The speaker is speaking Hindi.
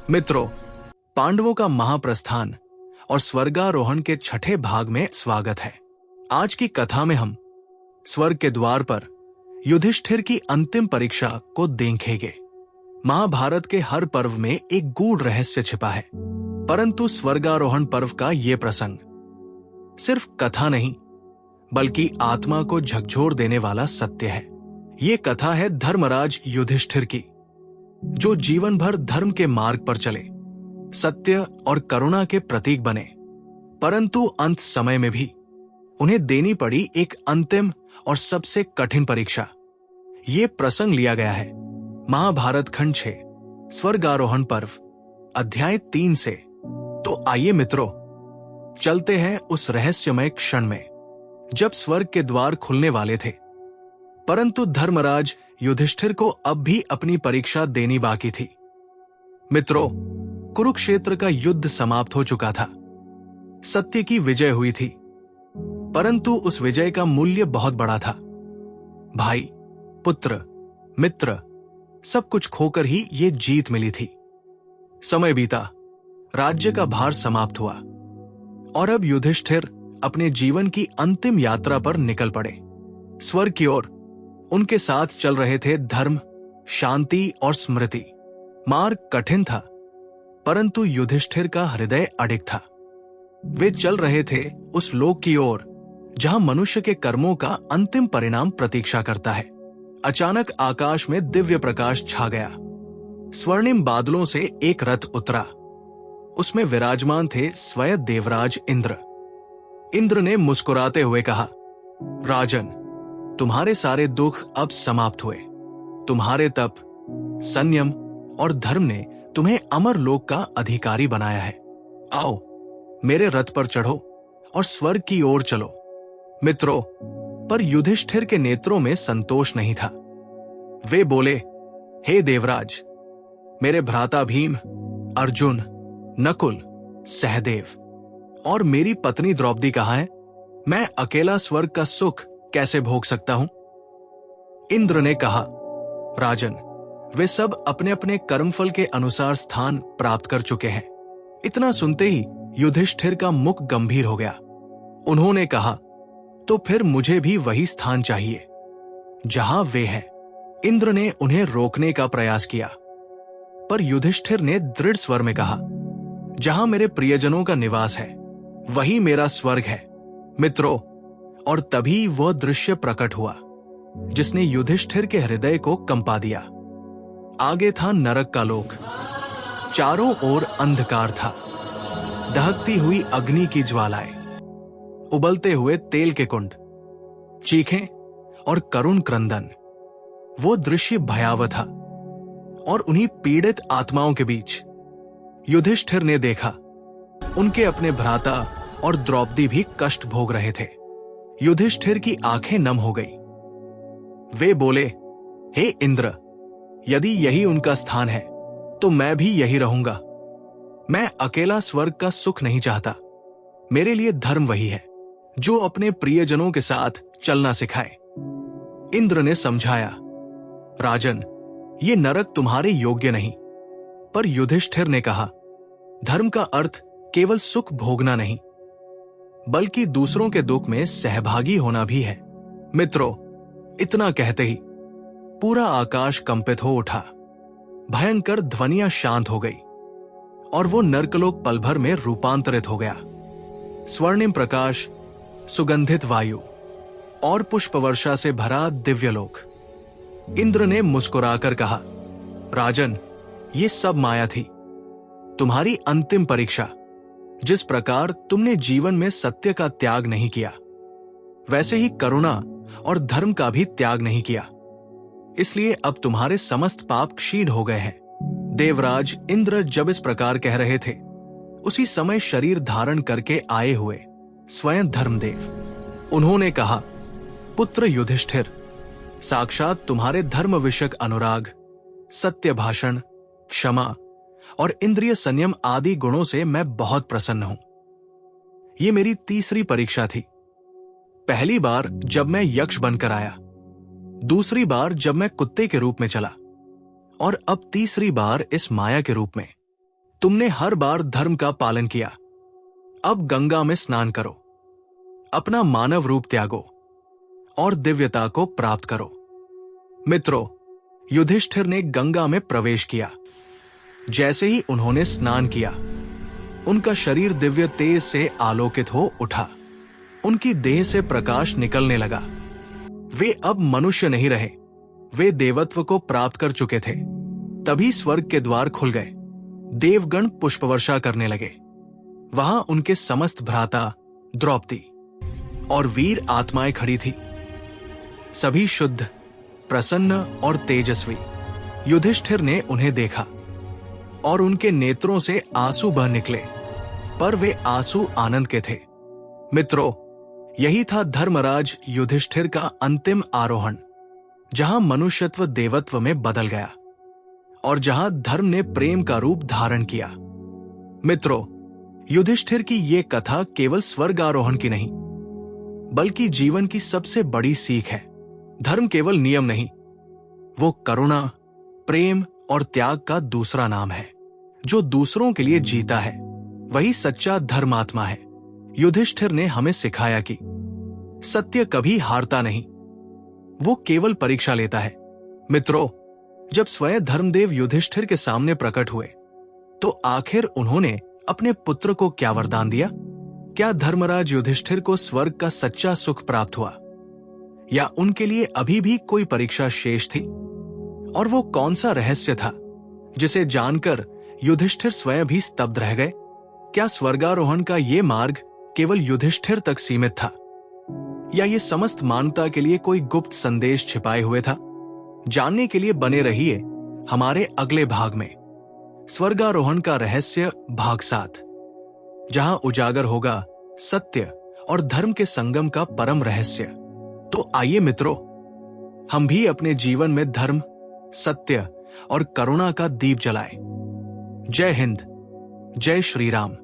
मित्रों, पांडवों का महाप्रस्थान और स्वर्गारोहण के छठे भाग में स्वागत है। आज की कथा में हम स्वर्ग के द्वार पर युधिष्ठिर की अंतिम परीक्षा को देखेंगे। महाभारत के हर पर्व में एक गूढ़ रहस्य छिपा है, परंतु स्वर्गारोहण पर्व का ये प्रसंग सिर्फ कथा नहीं बल्कि आत्मा को झकझोर देने वाला सत्य है। ये कथा है धर्मराज युधिष्ठिर की, जो जीवन भर धर्म के मार्ग पर चले, सत्य और करुणा के प्रतीक बने, परंतु अंत समय में भी उन्हें देनी पड़ी एक अंतिम और सबसे कठिन परीक्षा। ये प्रसंग लिया गया है महाभारत खंड 6 स्वर्गारोहण पर्व अध्याय 3 से। तो आइए मित्रों, चलते हैं उस रहस्यमय क्षण में जब स्वर्ग के द्वार खुलने वाले थे, परंतु धर्मराज युधिष्ठिर को अब भी अपनी परीक्षा देनी बाकी थी। मित्रों, कुरुक्षेत्र का युद्ध समाप्त हो चुका था। सत्य की विजय हुई थी, परंतु उस विजय का मूल्य बहुत बड़ा था। भाई, पुत्र, मित्र, सब कुछ खोकर ही ये जीत मिली थी। समय बीता, राज्य का भार समाप्त हुआ और अब युधिष्ठिर अपने जीवन की अंतिम यात्रा पर निकल पड़े। स्वर्ग की ओर उनके साथ चल रहे थे धर्म, शांति और स्मृति। मार्ग कठिन था, परंतु युधिष्ठिर का हृदय अडिग था। वे चल रहे थे उस लोक की ओर जहां मनुष्य के कर्मों का अंतिम परिणाम प्रतीक्षा करता है। अचानक आकाश में दिव्य प्रकाश छा गया। स्वर्णिम बादलों से एक रथ उतरा। उसमें विराजमान थे स्वयं देवराज इंद्र। इंद्र ने मुस्कुराते हुए कहा, राजन, तुम्हारे सारे दुख अब समाप्त हुए। तुम्हारे तप, संयम और धर्म ने तुम्हें अमर लोक का अधिकारी बनाया है। आओ, मेरे रथ पर चढ़ो और स्वर्ग की ओर चलो। मित्रों, पर युधिष्ठिर के नेत्रों में संतोष नहीं था। वे बोले, हे देवराज, मेरे भ्राता भीम, अर्जुन, नकुल, सहदेव और मेरी पत्नी द्रौपदी कहाँ है? मैं अकेला स्वर्ग का सुख कैसे भोग सकता हूं? इंद्र ने कहा, राजन, वे सब अपने अपने कर्मफल के अनुसार स्थान प्राप्त कर चुके हैं। इतना सुनते ही युधिष्ठिर का मुख गंभीर हो गया। उन्होंने कहा, तो फिर मुझे भी वही स्थान चाहिए जहां वे हैं। इंद्र ने उन्हें रोकने का प्रयास किया, पर युधिष्ठिर ने दृढ़ स्वर में कहा, जहां मेरे प्रियजनों का निवास है वही मेरा स्वर्ग है। मित्रों, और तभी वह दृश्य प्रकट हुआ जिसने युधिष्ठिर के हृदय को कंपा दिया। आगे था नरक का लोक। चारों ओर अंधकार था, दहकती हुई अग्नि की ज्वालाएं, उबलते हुए तेल के कुंड, चीखें और करुण क्रंदन। वो दृश्य भयावह था और उन्हीं पीड़ित आत्माओं के बीच युधिष्ठिर ने देखा उनके अपने भ्राता और द्रौपदी भी कष्ट भोग रहे थे। युधिष्ठिर की आंखें नम हो गई। वे बोले, हे इंद्र, यदि यही उनका स्थान है तो मैं भी यही रहूंगा। मैं अकेला स्वर्ग का सुख नहीं चाहता। मेरे लिए धर्म वही है जो अपने प्रियजनों के साथ चलना सिखाए। इंद्र ने समझाया, राजन, ये नरक तुम्हारे योग्य नहीं। पर युधिष्ठिर ने कहा, धर्म का अर्थ केवल सुख भोगना नहीं बल्कि दूसरों के दुख में सहभागी होना भी है। मित्रों, इतना कहते ही पूरा आकाश कंपित हो उठा। भयंकर ध्वनियां शांत हो गई और वो नर्कलोक पल भर में रूपांतरित हो गया। स्वर्णिम प्रकाश, सुगंधित वायु और पुष्प वर्षा से भरा दिव्यलोक। इंद्र ने मुस्कुराकर कहा, राजन, ये सब माया थी, तुम्हारी अंतिम परीक्षा। जिस प्रकार तुमने जीवन में सत्य का त्याग नहीं किया, वैसे ही करुणा और धर्म का भी त्याग नहीं किया। इसलिए अब तुम्हारे समस्त पाप क्षीण हो गए हैं। देवराज इंद्र जब इस प्रकार कह रहे थे, उसी समय शरीर धारण करके आए हुए स्वयं धर्मदेव उन्होंने कहा, पुत्र युधिष्ठिर, साक्षात तुम्हारे धर्म विषयक अनुराग, सत्य भाषण, क्षमा और इंद्रिय संयम आदि गुणों से मैं बहुत प्रसन्न हूं। ये मेरी तीसरी परीक्षा थी। पहली बार जब मैं यक्ष बनकर आया, दूसरी बार जब मैं कुत्ते के रूप में चला और अब तीसरी बार इस माया के रूप में। तुमने हर बार धर्म का पालन किया, अब गंगा में स्नान करो, अपना मानव रूप त्यागो और दिव्यता को प्राप्त करो। मित्रों, युधिष्ठिर ने गंगा में प्रवेश किया। जैसे ही उन्होंने स्नान किया, उनका शरीर दिव्य तेज से आलोकित हो उठा। उनकी देह से प्रकाश निकलने लगा। वे अब मनुष्य नहीं रहे, वे देवत्व को प्राप्त कर चुके थे। तभी स्वर्ग के द्वार खुल गए। देवगण पुष्पवर्षा करने लगे। वहां उनके समस्त भ्राता, द्रौपदी और वीर आत्माएं खड़ी थी। सभी शुद्ध, प्रसन्न और तेजस्वी। युधिष्ठिर ने उन्हें देखा और उनके नेत्रों से आंसू बह निकले, पर वे आंसू आनंद के थे। मित्रों, यही था धर्मराज युधिष्ठिर का अंतिम आरोहण, जहां मनुष्यत्व देवत्व में बदल गया और जहां धर्म ने प्रेम का रूप धारण किया। मित्रों, युधिष्ठिर की ये कथा केवल स्वर्गारोहण की नहीं, बल्कि जीवन की सबसे बड़ी सीख है। धर्म केवल नियम नहीं, वो करुणा, प्रेम और त्याग का दूसरा नाम है। जो दूसरों के लिए जीता है, वही सच्चा धर्मात्मा है। युधिष्ठिर ने हमें सिखाया कि सत्य कभी हारता नहीं, वो केवल परीक्षा लेता है। मित्रों, जब स्वयं धर्मदेव युधिष्ठिर के सामने प्रकट हुए, तो आखिर उन्होंने अपने पुत्र को क्या वरदान दिया? क्या धर्मराज युधिष्ठिर को स्वर्ग का सच्चा सुख प्राप्त हुआ, या उनके लिए अभी भी कोई परीक्षा शेष थी? और वो कौन सा रहस्य था जिसे जानकर युधिष्ठिर स्वयं भी स्तब्ध रह गए? क्या स्वर्गारोहण का ये मार्ग केवल युधिष्ठिर तक सीमित था, या ये समस्त मानवता के लिए कोई गुप्त संदेश छिपाए हुए था? जानने के लिए बने रहिए हमारे अगले भाग में, स्वर्गारोहण का रहस्य भाग 7, जहां उजागर होगा सत्य और धर्म के संगम का परम रहस्य। तो आइए मित्रों, हम भी अपने जीवन में धर्म, सत्य और करुणा का दीप जलाएं। जय हिंद, जय श्री राम।